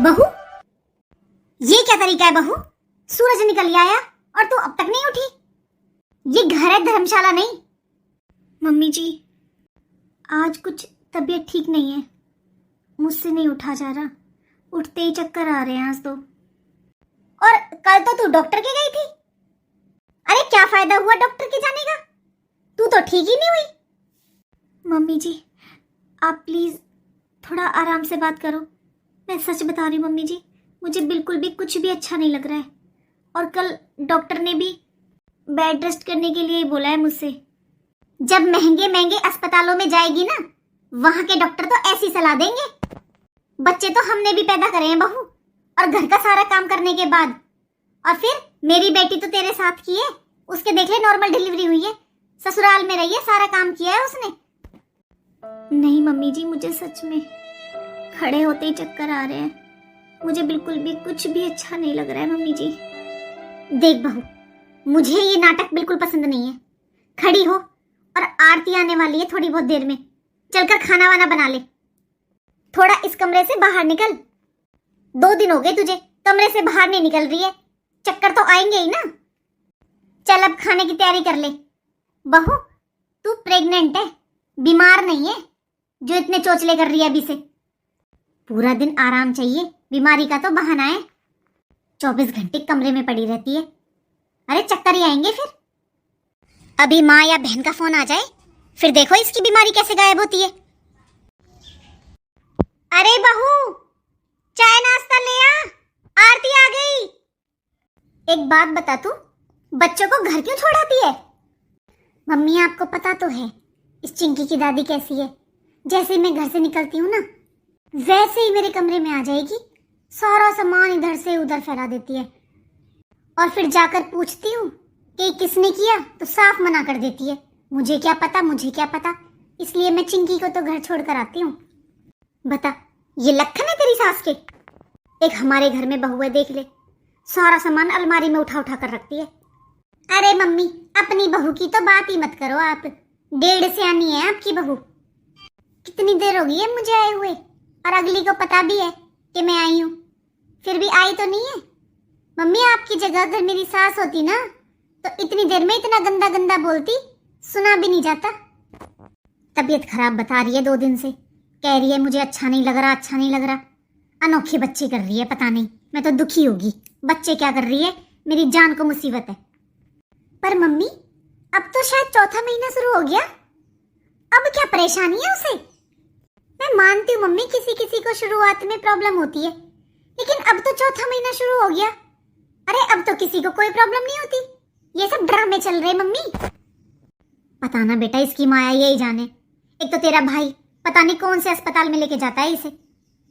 बहू, ये क्या तरीका है बहू? सूरज निकल आया और तू अब तक नहीं उठी। ये घर है, धर्मशाला नहीं। मम्मी जी, आज कुछ तबीयत ठीक नहीं है, मुझसे नहीं उठा जा रहा। उठते ही चक्कर आ रहे हैं आज तो। और कल तो तू डॉक्टर के गई थी। अरे क्या फायदा हुआ डॉक्टर के जाने का? तू तो ठीक ही नहीं हुई। मम्मी जी, आप प्लीज थोड़ा आराम से बात करो। मैं सच बता रही हूँ मम्मी जी, मुझे बिल्कुल भी कुछ भी अच्छा नहीं लग रहा है। और कल डॉक्टर ने भी बेड रेस्ट करने के लिए बोला है मुझसे। जब महंगे महंगे अस्पतालों में जाएगी ना, वहां के डॉक्टर तो ऐसी सलाह देंगे। बच्चे तो हमने भी पैदा करे हैं बहू, और घर का सारा काम करने के बाद। और फिर मेरी बेटी तो तेरे साथ की है, उसके देख ले नॉर्मल डिलीवरी हुई है, ससुराल में रही है, सारा काम किया है उसने। नहीं मम्मी जी, मुझे सच में खड़े होते ही चक्कर आ रहे हैं। मुझे बिल्कुल भी कुछ भी अच्छा नहीं लग रहा है मम्मी जी। देख बहू, मुझे ये नाटक बिल्कुल पसंद नहीं है। खड़ी हो, और आरती आने वाली है थोड़ी बहुत देर में। चलकर खाना वाना बना ले। थोड़ा इस कमरे से बाहर निकल। 2 दिन हो गए तुझे कमरे से बाहर नहीं निकल रही है। चक्कर तो आएंगे ही ना। चल अब खाने की तैयारी कर ले। बहू, तू प्रेग्नेंट है, बीमार नहीं है जो इतने चोचले कर रही है अभी से। पूरा दिन आराम चाहिए, बीमारी का तो बहाना है। 24 घंटे कमरे में पड़ी रहती है। अरे चक्कर ही आएंगे फिर। अभी माँ या बहन का फोन आ जाए, फिर देखो इसकी बीमारी कैसे गायब होती है। अरे बहू, चाय नाश्ता ले आ, आरती आ गई। एक बात बता, तू बच्चों को घर क्यों छोड़ाती है? मम्मी आपको पता तो है इस चिंकी की दादी कैसी है। जैसे ही मैं घर से निकलती हूँ ना, वैसे ही मेरे कमरे में आ जाएगी, सारा सामान इधर से उधर फैला देती है। और फिर जाकर पूछती हूँ कि किसने किया, तो साफ मना कर देती है, मुझे क्या पता, मुझे क्या पता। इसलिए मैं चिंकी को तो घर छोड़कर आती हूँ। बता, ये लक्षण है तेरी सास के? एक हमारे घर में बहू है, देख ले, सारा सामान अलमारी में उठा उठा कर रखती है। अरे मम्मी, अपनी बहू की तो बात ही मत करो आप। 1.5 से आनी है आपकी बहू। कितनी देर हो गई है मुझे आए हुए, और अगली को पता भी है कि मैं आई हूँ, फिर भी आई तो नहीं है। मम्मी, आपकी जगह अगर मेरी सास होती ना, तो इतनी देर में इतना गंदा गंदा बोलती, सुना भी नहीं जाता। तबीयत खराब बता रही है 2 दिन से, कह रही है मुझे अच्छा नहीं लग रहा, अच्छा नहीं लग रहा। अनोखे बच्चे कर रही है, पता नहीं, मैं तो दुखी होगी। बच्चे क्या कर रही है, मेरी जान को मुसीबत है। पर मम्मी, अब तो शायद 4था महीना शुरू हो गया, अब क्या परेशानी है उसे? मैं मानती हूँ मम्मी, किसी किसी को शुरुआत में प्रॉब्लम होती है, लेकिन अब तो 4था महीना शुरू हो गया। अरे अब तो किसी को कोई प्रॉब्लम नहीं होती। ये सब ड्रामे चल रहे मम्मी। पता ना बेटा, इसकी माया यही जाने। एक तो तेरा भाई पता नहीं कौन से अस्पताल में लेके जाता है इसे।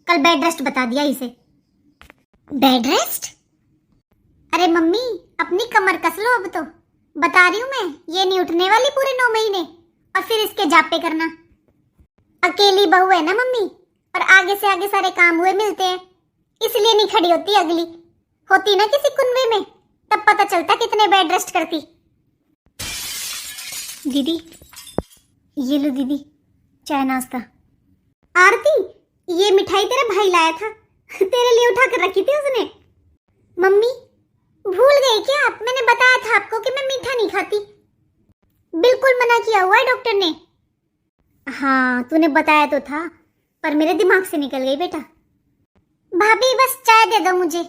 कल बेड रेस्ट बता दिया इसे। Bed rest? अरे मम्मी, अपनी कमर कस लो अब तो। बता रही हूँ मैं, ये नहीं उठने वाली पूरे 9 महीने, और फिर इसके जापे करना। अकेली बहू है ना मम्मी, और आगे से आगे सारे काम हुए मिलते हैं, इसलिए नहीं खड़ी होती। अगली होती ना किसी कुनबे में, तब पता चलता कितने बेड रेस्ट करती। दीदी, ये लो दीदी, चाय नाश्ता। आरती, ये मिठाई तेरा भाई लाया था, तेरे लिए उठा कर रखी थी उसने। मम्मी, भूल गई क्या आप? मैंने बताया था आपको कि मैं मीठा नहीं खाती। बिल्कुल मना किया हुआ है डॉक्टर ने। हाँ, तूने बताया तो था, पर मेरे दिमाग से निकल गई बेटा। भाभी बस चाय दे दो मुझे,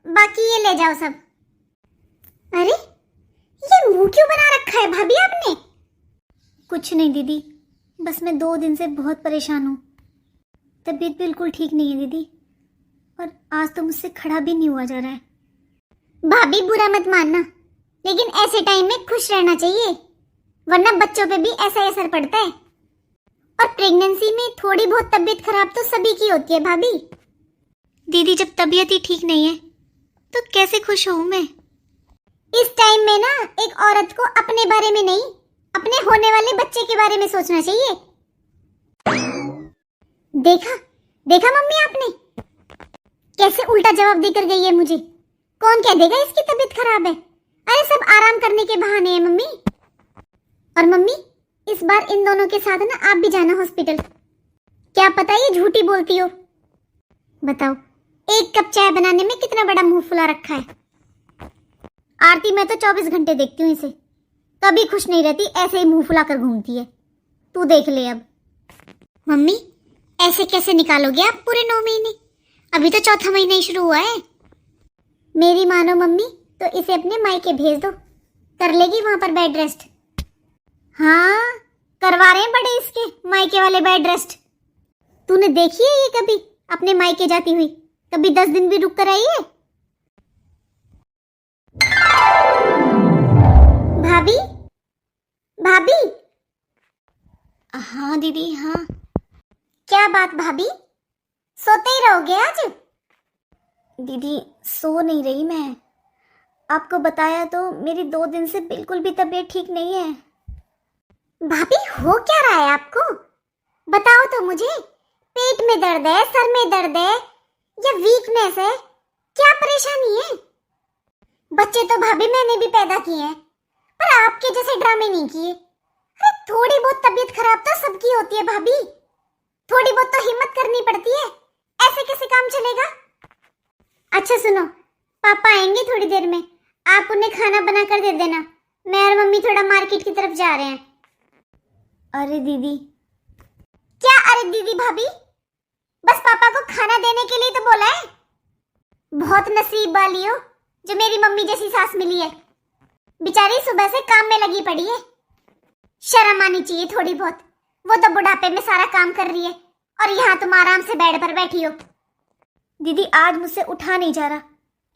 बाकी ये ले जाओ सब। अरे ये मुंह क्यों बना रखा है भाभी आपने? कुछ नहीं दीदी, बस मैं 2 दिन से बहुत परेशान हूँ। तबीयत बिल्कुल ठीक नहीं है दीदी, और आज तो मुझसे खड़ा भी नहीं हुआ जा रहा है। भाभी बुरा मत मानना, लेकिन ऐसे टाइम में खुश रहना चाहिए, वरना बच्चों पे भी ऐसा असर पड़ता है। और प्रेगनेंसी में थोड़ी बहुत तबीयत खराब तो सभी की होती है भाभी। दीदी, जब तबीयत ही ठीक नहीं है तो कैसे खुश हूँ मैं? इस टाइम में ना एक औरत को अपने बारे में नहीं, अपने होने वाले बच्चे के बारे में सोचना चाहिए। देखा देखा मम्मी आपने कैसे उल्टा जवाब देकर गई है मुझे। कौन कह देगा इसकी तबीयत खराब है? अरे सब आराम करने के बहाने हैं मम्मी। और मम्मी, इस बार इन दोनों के साथ ना आप भी जाना हॉस्पिटल। क्या पता ये झूठी बोलती हो। बताओ, एक कप चाय बनाने में कितना बड़ा मुंह फुला रखा है। आरती मैं तो 24 घंटे देखती हूँ इसे, कभी खुश नहीं रहती, ऐसे ही मुंह फुलाकर घूमती है। तू देख ले अब। मम्मी ऐसे कैसे निकालोगे आप पूरे 9 महीने? अभी तो चौथा महीना ही शुरू हुआ है। मेरी मानो मम्मी तो इसे अपने मायके भेज दो, कर लेगी वहां पर बेड रेस्ट। हाँ करवा रहे हैं बड़े इसके मायके वाले बेड रेस्ट। तूने देखी है ये कभी अपने मायके जाती हुई? कभी 10 दिन भी रुक कर आई है? भाभी भाभी। हाँ दीदी हाँ। क्या बात भाभी, सोते ही रहोगे आज? दीदी सो नहीं रही मैं, आपको बताया तो मेरी 2 दिन से बिल्कुल भी तबीयत ठीक नहीं है। भाभी हो क्या रहा है आपको? बताओ तो मुझे। पेट में दर्द है, सर में दर्द है या वीकनेस है? क्या परेशानी है? बच्चे तो भाभी मैंने भी पैदा किए हैं, पर आपके जैसे ड्रामे नहीं किए। अरे थोड़ी बहुत तबीयत खराब तो सबकी होती है भाभी, थोड़ी बहुत तो हिम्मत करनी पड़ती है। ऐसे कैसे काम चलेगा? अच्छा सुनो, पापा आएंगे थोड़ी देर में, आप उन्हें खाना बना कर दे देना। मैं और मम्मी थोड़ा मार्केट की तरफ जा रहे हैं। अरे दीदी। क्या अरे दीदी भाभी? बस पापा को खाना देने के लिए तो बोला है। बहुत नसीब वाली हो जो मेरी मम्मी जैसी सास मिली है। बेचारी सुबह से काम में लगी पड़ी है, शर्म आनी चाहिए थोड़ी बहुत। वो तो बुढ़ापे में सारा काम कर रही है और यहाँ तुम आराम से बेड पर बैठी हो। दीदी आज मुझसे उठा नहीं जा रहा,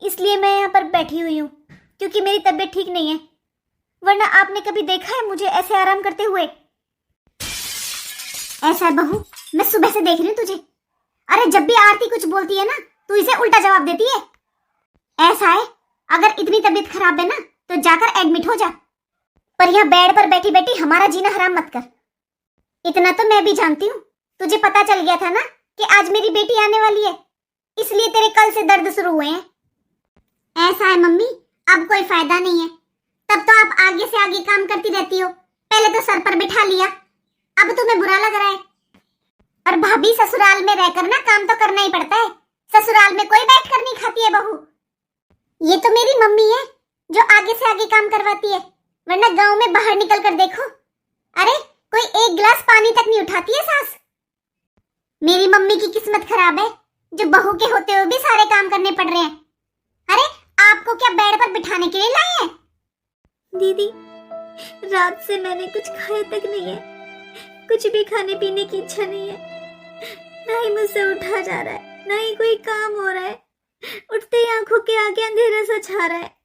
इसलिए मैं यहाँ पर बैठी हुई हूँ, क्योंकि मेरी तबीयत ठीक नहीं है। वरना आपने कभी देखा है मुझे ऐसे आराम करते हुए? ऐसा है बहू, मैं सुबह से देख रही हूँ तुझे। अरे जब भी आरती कुछ बोलती है ना, तू इसे उल्टा जवाब देती है। ऐसा है, अगर इतनी तबीयत खराब है ना तो जाकर एडमिट हो जा, पर यहाँ बेड पर बैठी बैठी हमारा जीना हराम मत कर। इतना तो मैं भी जानती हूँ, तुझे पता चल गया था ना कि आज मेरी बेटी आने वाली है, इसलिए तेरे कल से दर्द शुरू हुए हैं। ऐसा है मम्मी, अब कोई फायदा नहीं है। तब तो आप आगे से आगे काम करती रहती हो, पहले तो सर पर बिठा लिया, अब तुम्हें बुरा लग रहा है। और भाभी ससुराल में रहकर ना काम तो करना ही पड़ता है, ससुराल में कोई बैठ कर नहीं खाती है बहू। ये तो मेरी मम्मी है जो आगे से आगे काम करवाती है, वरना गांव में बाहर निकल कर देखो, अरे कोई एक गिलास पानी तक नहीं उठाती है सास। मेरी मम्मी की किस्मत खराब है जो बहू के होते हुए भी सारे काम करने पड़ रहे हैं। अरे आपको क्या बेड पर बिठाने के लिए लाए हैं? दीदी रात से मैंने कुछ खाया तक नहीं है, कुछ भी खाने पीने की इच्छा नहीं है, ना ही मुझसे उठा जा रहा है, ना ही कोई काम हो रहा है। उठते ही आंखों के आगे अंधेरा सा छा रहा है।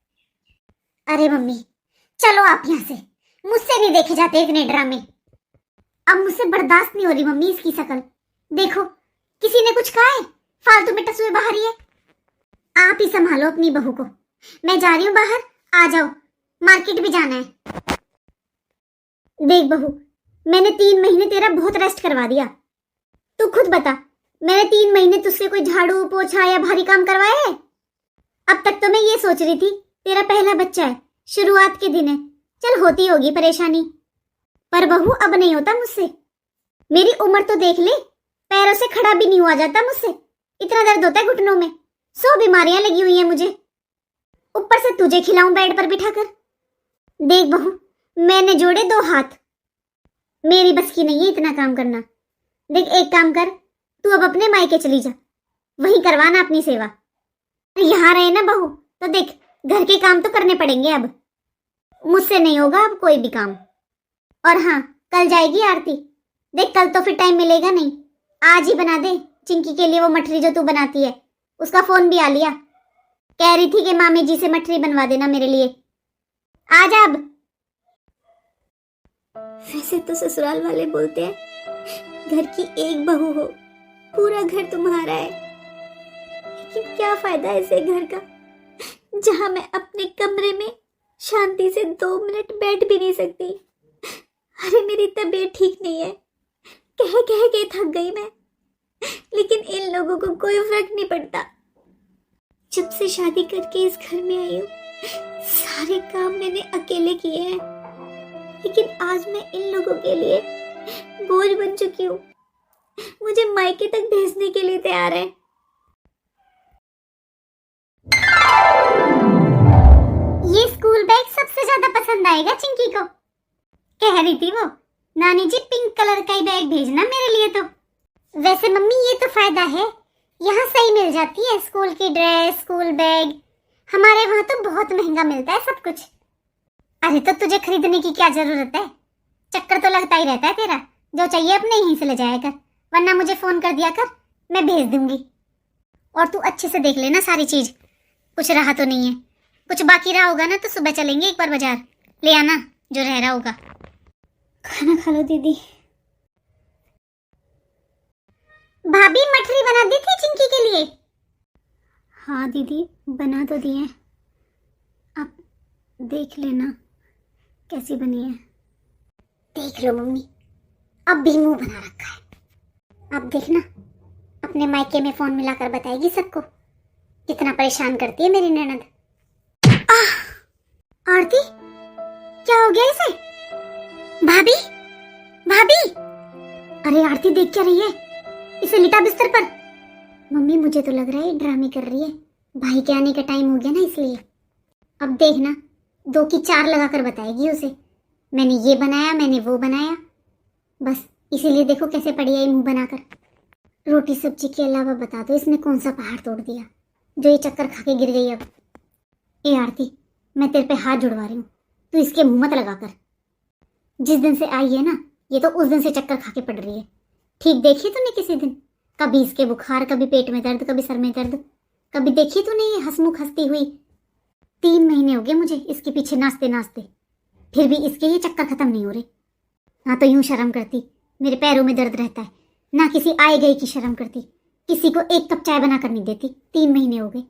अरे मम्मी चलो आप यहाँ से, मुझसे नहीं देखे जाते इतने ड्रामे। अब मुझसे बर्दाश्त नहीं हो रही मम्मी इसकी शक्ल। देखो किसी ने कुछ कहा है? फालतू में टसुए बाहर ही है। आप ही संभालो अपनी बहू को, मैं जा रही हूँ बाहर, आ जाओ, मार्केट भी जाना है। देख बहू, मैंने 3 महीने तेरा बहुत रेस्ट करवा दिया। तू खुद बता, मैंने 3 महीने तुझसे कोई झाड़ू पोछा या भारी काम करवाया है? अब तक तो मैं ये सोच रही थी तेरा पहला बच्चा है, शुरुआत के दिन है, चल होती होगी परेशानी, पर बहू अब नहीं होता मुझसे। मेरी उम्र तो देख ले, पैरों से खड़ा भी नहीं हुआ जाता मुझसे, इतना दर्द होता है घुटनों में, 100 बीमारियां लगी हुई हैं मुझे, ऊपर से तुझे खिलाऊं बेड पर बिठाकर। देख बहू, मैंने जोड़े 2 हाथ, मेरी बस की नहीं है इतना काम करना। देख एक काम कर, तू अब अपने मायके चली जा, वहीं करवाना अपनी सेवा। यहाँ रहे ना बहू तो देख घर के काम तो करने पड़ेंगे अब, मुझसे नहीं होगा अब कोई भी काम। और हाँ कल जाएगी आरती, देख कल तो फिर टाइम मिलेगा नहीं, आज ही बना दे चिंकी के लिए वो मठरी जो तू बनाती है, उसका फोन भी आ लिया, कह रही थी कि मामी जी से मठरी बनवा देना मेरे लिए, आ जा अब। वैसे तो ससुराल वाले बोलते हैं घर की एक बहू हो पूरा घर तुम्हारा है, लेकिन क्या फायदा ऐसे घर का जहां मैं अपने कमरे में शांति से 2 मिनट बैठ भी नहीं सकती। अरे मेरी तबीयत ठीक नहीं है, कह कह के थक गई मैं, लेकिन इन लोगों को कोई फर्क नहीं पड़ता। जब से शादी करके इस घर में आई हूँ सारे काम मैंने अकेले किए हैं, लेकिन आज मैं इन लोगों के लिए बोझ बन चुकी हूँ, मुझे मायके तक भेजने के लिए तैयार है। ये स्कूल बैग सबसे ज्यादा पसंद आएगा चिंकी को। कह रही थी वो, नानी जी पिंक कलर का ही बैग भेजना मेरे लिए। तो वैसे मम्मी ये तो फायदा है, यहाँ सही मिल जाती है स्कूल की ड्रेस, स्कूल बैग। हमारे वहाँ तो बहुत महंगा मिलता है सब कुछ। अरे तो तुझे खरीदने की क्या जरूरत है, चक्कर तो लगता ही रहता है तेरा। जो चाहिए अपने यहीं से ले जाया कर, वरना मुझे फोन कर दिया कर, मैं भेज दूंगी। और तू अच्छे से देख लेना सारी चीज, कुछ रहा तो नहीं है। कुछ बाकी रहा होगा ना तो सुबह चलेंगे एक बार बाजार, ले आना जो रह रहा होगा। खाना खा लो दीदी। भाभी मठरी बना दी थी चिंकी के लिए? हाँ दीदी बना तो दिए, आप देख लेना कैसी बनी है। देख लो मम्मी, अब भी मुंह बना रखा है। अब देखना अपने मायके में फोन मिलाकर बताएगी सबको कितना परेशान करती है मेरी ननद। आरती क्या हो गया इसे? भाभी भाभी, अरे आरती देख क्या रही है? इसे लिटा बिस्तर पर। मम्मी मुझे तो लग रहा है ड्रामे कर रही है, भाई के आने का टाइम हो गया ना इसलिए। अब देखना 2 की 4 लगाकर बताएगी उसे, मैंने ये बनाया, मैंने वो बनाया। बस इसीलिए देखो कैसे पड़ी है मुंह बनाकर। रोटी सब्जी के अलावा बता दो इसने कौन सा पहाड़ तोड़ दिया जो ये चक्कर खा के गिर गई। अब ए आरती, मैं तेरे पे हाथ जुड़वा रही हूँ, तू इसके मुंह मत लगाकर। जिस दिन से आई है ना, ये तो उस दिन से चक्कर खा के पड़ रही है। ठीक देखी तूने किसी दिन? कभी इसके बुखार, कभी पेट में दर्द, कभी सर में दर्द, कभी देखी तूने ये हंसमुख हंसती हुई? 3 महीने हो गए मुझे इसके पीछे नाचते नाचते, फिर भी इसके ये चक्कर खत्म नहीं हो रहे। ना तो यूं शर्म करती, मेरे पैरों में दर्द रहता है, ना किसी आए गए की शर्म करती, किसी को 1 कप चाय बना कर नहीं देती। 3 महीने हो गए,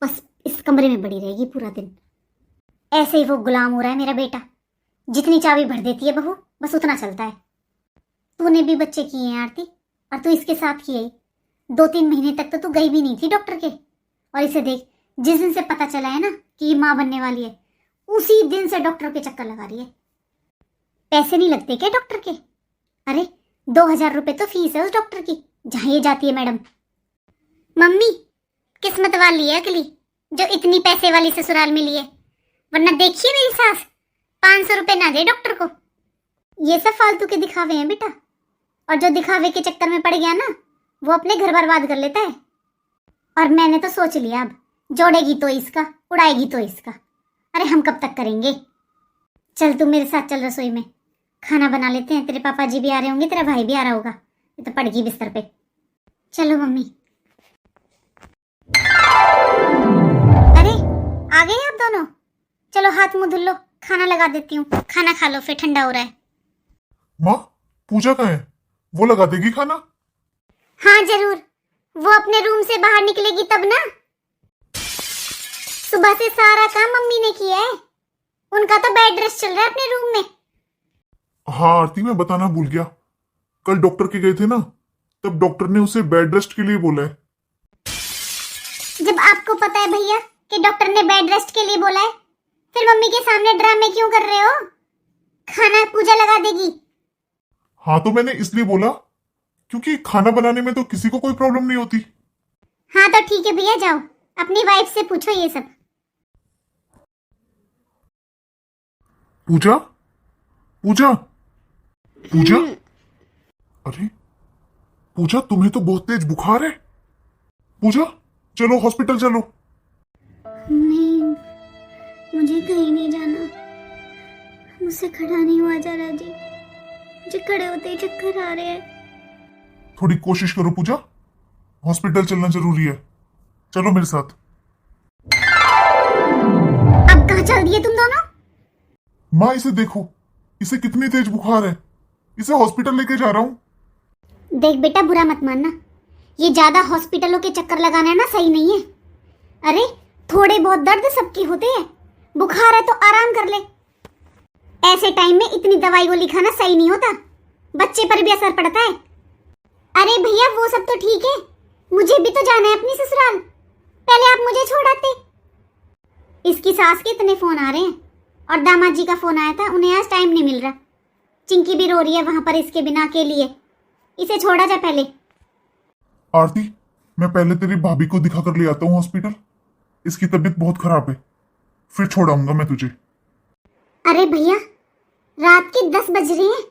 बस इस कमरे में पड़ी रहेगी पूरा दिन। ऐसे ही वो गुलाम हो रहा है मेरा बेटा, जितनी चाबी भर देती है बहू बस उतना चलता है। तूने भी बच्चे किए हैं आरती, और तू इसके साथ किए। 2-3 महीने तक तो तू गई भी नहीं थी डॉक्टर के, और इसे देख जिस दिन से पता चला है ना कि ये माँ बनने वाली है, उसी दिन से डॉक्टर के चक्कर लगा रही है। पैसे नहीं लगते क्या डॉक्टर के? अरे 2000 रुपए तो फीस है उस डॉक्टर की जहां ये जाती है मैडम। मम्मी किस्मत वाली है अगली जो इतनी पैसे वाली ससुराल मिली है, वरना देखिए मेरी सास 500 रुपए ना दे डॉक्टर को। ये सब फालतू के दिखावे हैं बेटा, और जो दिखावे के चक्कर में पड़ गया ना वो अपने घर बर्बाद कर लेता है। और मैंने तो सोच लिया अब जोड़ेगी तो इसका, उड़ाएगी तो इसका। अरे हम कब तक करेंगे? चल तू मेरे साथ चल रसोई में, खाना बना लेते हैं। तेरे पापा जी भी आ रहे होंगे, तेरा भाई भी आ रहा होगा, ये तो पड़ गई बिस्तर पे। चलो मम्मी। अरे आ गए आप दोनों, चलो हाथ मुंह धुल लो, खाना लगा देती हूँ, खाना खा लो फिर ठंडा हो रहा है। माँ पूजा कहाँ है? वो लगा देगी खाना? हाँ जरूर, वो अपने रूम से बाहर निकलेगी तब ना। सुबह से सारा काम मम्मी ने किया है, उनका तो बेड रेस्ट चल रहा है अपने रूम में। हाँ आरती, मैं बताना भूल गया, कल डॉक्टर के गए थे ना, तब डॉक्टर ने उसे बेड रेस्ट के लिए बोला है। जब आपको पता है भैया कि डॉक्टर ने बेड रेस्ट के लिए बोला है, फिर मम्मी के सामने ड्रामे क्यों कर रहे हो? खाना पूजा लगा देगी। हाँ तो मैंने इसलिए बोला क्योंकि खाना बनाने में तो किसी को कोई प्रॉब्लम नहीं होती। हाँ तो ठीक है भैया, जाओ अपनी वाइफ से पूछो ये सब। पूजा पूजा पूजा, अरे पूजा तुम्हें तो बहुत तेज बुखार है। पूजा चलो हॉस्पिटल चलो। नहीं मुझे कहीं नहीं जाना, मुझसे खड़ा नहीं हुआ जा रहा जी, मुझे खड़े होते ही चक्कर आ रहे हैं। थोड़ी कोशिश करो पूजा, हॉस्पिटल चलना जरूरी है, चलो मेरे साथ। अब कहाँ चल दिए तुम दोनों? माँ इसे देखो, इसे कितनी तेज बुखार है, इसे हॉस्पिटल लेके जा रहा हूँ। देख बेटा बुरा मत मानना, ये ज्यादा हॉस्पिटलों के चक्कर लगाना ना सही नहीं है। अरे थोड़े बहुत दर्द सबके होते हैं, बुखार है तो आराम कर ले। ऐसे टाइम में इतनी दवाई गोली खाना सही नहीं होता, बच्चे पर भी असर पड़ता है। अरे भैया वो सब तो ठीक है, मुझे भी तो जाना है अपनी ससुराल, पहले आप मुझे छोड़ाते। इसकी सास के इतने फोन आ रहे हैं, और दामाद जी का फोन आया था, उन्हें आज टाइम नहीं मिल रहा। चिंकी भी रो रही है वहां पर इसके बिना के लिए, इसे छोड़ा जाए पहले। आरती मैं पहले तेरी भाभी को दिखा कर ले आता हूँ हॉस्पिटल, इसकी तबीयत बहुत खराब है, फिर छोड़ाऊंगा मैं तुझे। अरे भैया, रात के 10 बज रहे हैं,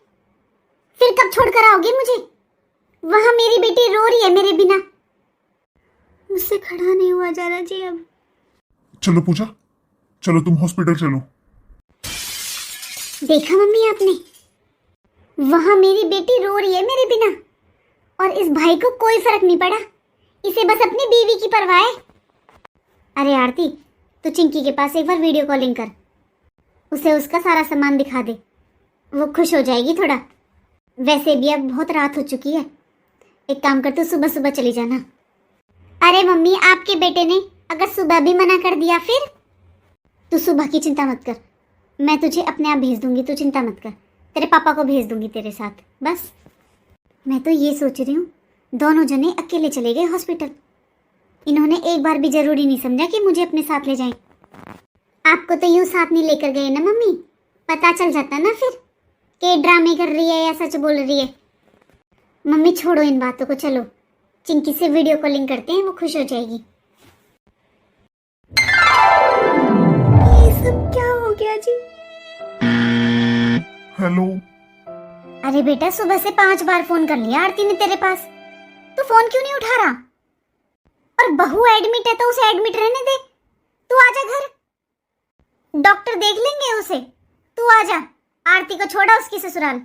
फिर कब छोड़ कर आओगे मुझे? वहां मेरी बेटी रो रही है मेरे बिना। मुझसे खड़ा नहीं हुआ जा रहा जी अब। चलो पूजा, चलो तुम हॉस्पिटल चलो। देखा मम्मी आपने, वहां मेरी बेटी रो रही है मेरे बिना, और इस भाई को कोई फर्क नहीं पड़ा। इसे बस अपनी बीवी की परवाह है। अरे आरती, तू चिंकी के पास एक बार वीडियो कॉलिंग कर, उसे उसका सारा सामान दिखा दे, वो खुश हो जाएगी थोड़ा। वैसे भी अब बहुत रात हो चुकी है। एक काम कर, तू सुबह सुबह चली जाना। अरे मम्मी, आपके बेटे ने अगर सुबह भी मना कर दिया फिर? तू सुबह की चिंता मत कर, मैं तुझे अपने आप भेज दूंगी, तू चिंता मत कर। तेरे पापा को भेज दूंगी तेरे साथ। बस मैं तो ये सोच रही हूँ, दोनों जने अकेले चले गए हॉस्पिटल। इन्होंने एक बार भी जरूरी नहीं समझा कि मुझे अपने साथ ले जाएं। आपको तो यूं साथ नहीं लेकर गए ना मम्मी, पता चल जाता ना फिर कि ड्रामे कर रही है या सच बोल रही है। मम्मी छोड़ो इन बातों को, चलो चिंकी से वीडियो कॉलिंग करते हैं, वो खुश हो जाएगी। ये सब क्या हो गया जी? हेलो। अरे बेटा, सुबह से 5 बार फोन कर लिया आरती ने तेरे पास, तू फोन क्यों नहीं उठा रहा? और बहू एडमिट है तो उसे एडमिट रहने दे, तू आजा घर, डॉक्टर देख लेंगे उसे। तू आजा, आरती को छोड़ा उसकी ससुराल।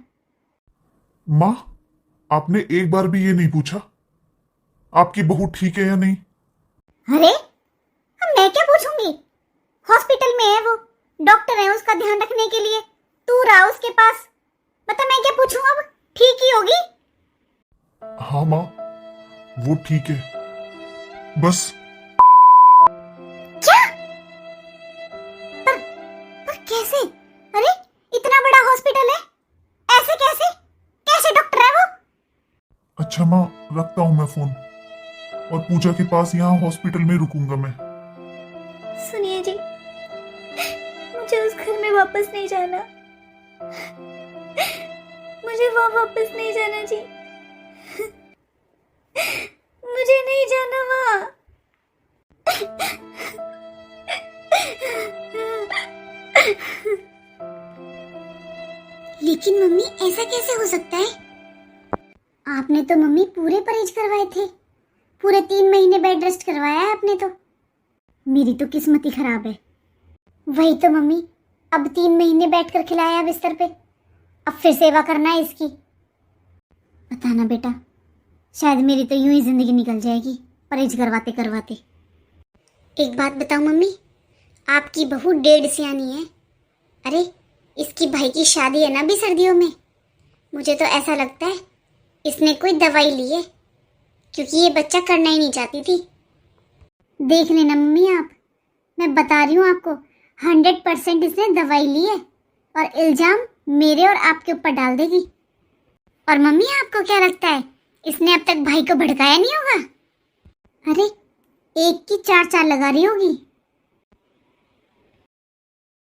माँ, आपने एक बार भी ये नहीं पूछा आपकी बहू ठीक है या नहीं? अरे मैं क्या पूछूंगी? हॉस्पिटल में है वो, डॉक्टर है उसका ध्यान रखने के लिए, तू रहा उसके पास, बता मैं क्या पूछूं? अब ठीक ही होगी। हाँ माँ, वो ठीक है, बस। क्या? पर कैसे? अरे इतना बड़ा हॉस्पिटल है, ऐसे कैसे? कैसे डॉक्टर है वो? अच्छा माँ, रखता हूँ मैं फोन, और पूजा के पास यहाँ हॉस्पिटल में रुकूंगा मैं। सुनिए जी, मुझे उस घर में वापस नहीं जाना, मुझे वहां वापस नहीं जाना जी, मुझे नहीं जाना वहां। लेकिन मम्मी ऐसा कैसे हो सकता है? आपने तो मम्मी पूरे परहेज करवाए थे, पूरे 3 महीने बेड रेस्ट करवाया है आपने तो। मेरी तो किस्मत ही खराब है। वही तो मम्मी, अब 3 महीने बैठकर खिलाया बिस्तर पे, अब फिर सेवा करना है इसकी। पता ना बेटा, शायद मेरी तो यूं ही जिंदगी निकल जाएगी परहेज करवाते करवाते। एक बात बताओ मम्मी, आपकी बहू 1.5 सियानी है। अरे इसकी भाई की शादी है ना अभी सर्दियों में, मुझे तो ऐसा लगता है इसने कोई दवाई ली है, क्योंकि ये बच्चा करना ही नहीं चाहती थी। देख लेना मम्मी आप, मैं बता रही हूँ आपको, 100% इसने दवाई ली है और इल्जाम मेरे और आपके ऊपर डाल देगी। और मम्मी आपको क्या लगता है, इसने अब तक भाई को भड़काया नहीं होगा? अरे एक की 4 चार लगा रही होगी।